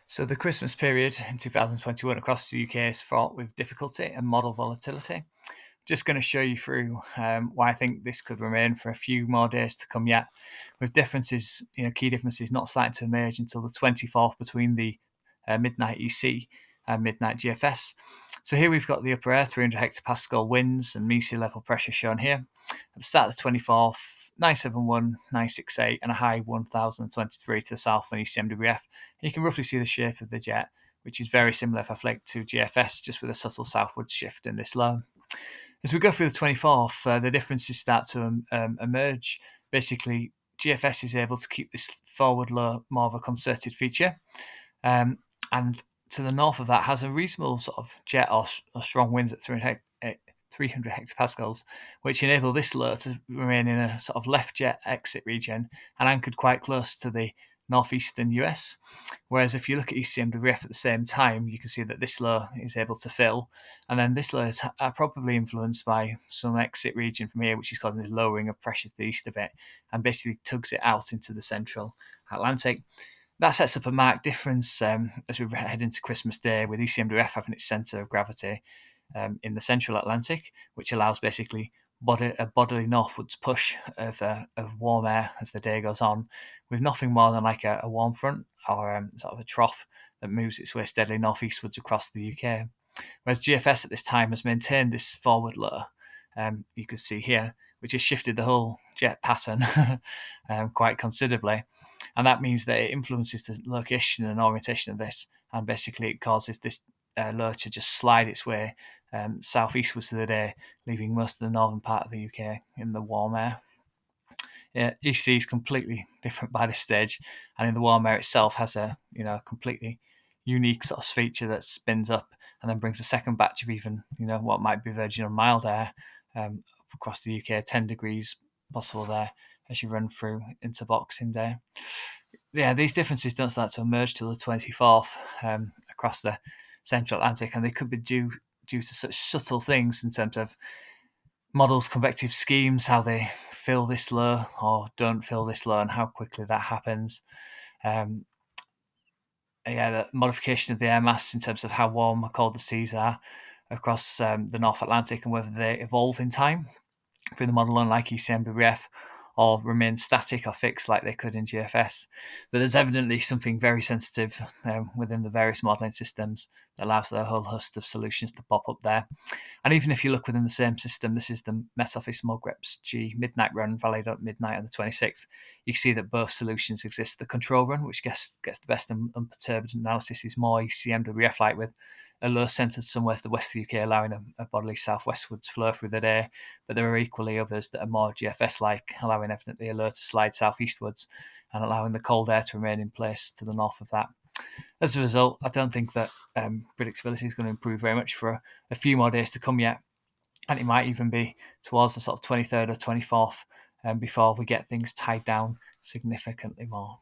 So the Christmas period in 2021 across the UK is fraught with difficulty and model volatility. Just going to show you through why I think this could remain for a few more days to come yet, with differences, key differences not starting to emerge until the 24th between the midnight EC and midnight GFS. So here we've got the upper air, 300 hectopascal winds and mean sea level pressure shown here. At the start of the 24th, 971, 968, and a high 1023 to the south on ECMWF. And you can roughly see the shape of the jet, which is very similar if I flick to GFS, just with a subtle southward shift in this low. As we go through the 24th, the differences start to emerge. Basically, GFS is able to keep this forward low more of a concerted feature. And to the north of that has a reasonable sort of jet or strong winds at 300 hectopascals, which enable this low to remain in a sort of left jet exit region and anchored quite close to the northeastern US. Whereas if you look at ECMWF at the same time, you can see that this low is able to fill, and then this low is probably influenced by some exit region from here, which is causing a lowering of pressure to the east of it, and basically tugs it out into the central Atlantic. That sets up a marked difference as we head into Christmas Day, with ECMWF having its centre of gravity in the central Atlantic, which allows basically a bodily northwards push of warm air as the day goes on, with nothing more than like a warm front or sort of a trough that moves its way steadily northeastwards across the UK. Whereas GFS at this time has maintained this forward low, you can see here, which has shifted the whole jet pattern quite considerably. And that means that it influences the location and orientation of this, and basically it causes this low to just slide its way southeastwards to the day, leaving most of the northern part of the UK in the warm air. EC is completely different by this stage, and in the warm air itself has a completely unique sort of feature that spins up and then brings a second batch of even what might be virgin or mild air across the UK, 10 degrees possible there as you run through into Boxing Day. Yeah, these differences don't start to emerge till the 24th across the central Atlantic, and they could be due to such subtle things in terms of models' convective schemes, how they fill this low or don't fill this low, and how quickly that happens. The modification of the air mass in terms of how warm or cold the seas are across the North Atlantic, and whether they evolve in time through the model, unlike ECMWF, or remain static or fixed like they could in GFS. But there's evidently something very sensitive within the various modelling systems that allows a whole host of solutions to pop up there. And even if you look within the same system, this is the Met Office MOGREPS-G midnight run, valid at midnight on the 26th. You can see that both solutions exist. The control run, which gets the best unperturbed analysis, is more ECMWF-like, with a low centred somewhere to the west of the UK, allowing a bodily southwestwards flow through the day. But there are equally others that are more GFS-like, allowing evidently a low to slide southeastwards and allowing the cold air to remain in place to the north of that. As a result, I don't think that predictability is going to improve very much for a few more days to come yet. And it might even be towards the sort of 23rd or 24th before we get things tied down significantly more.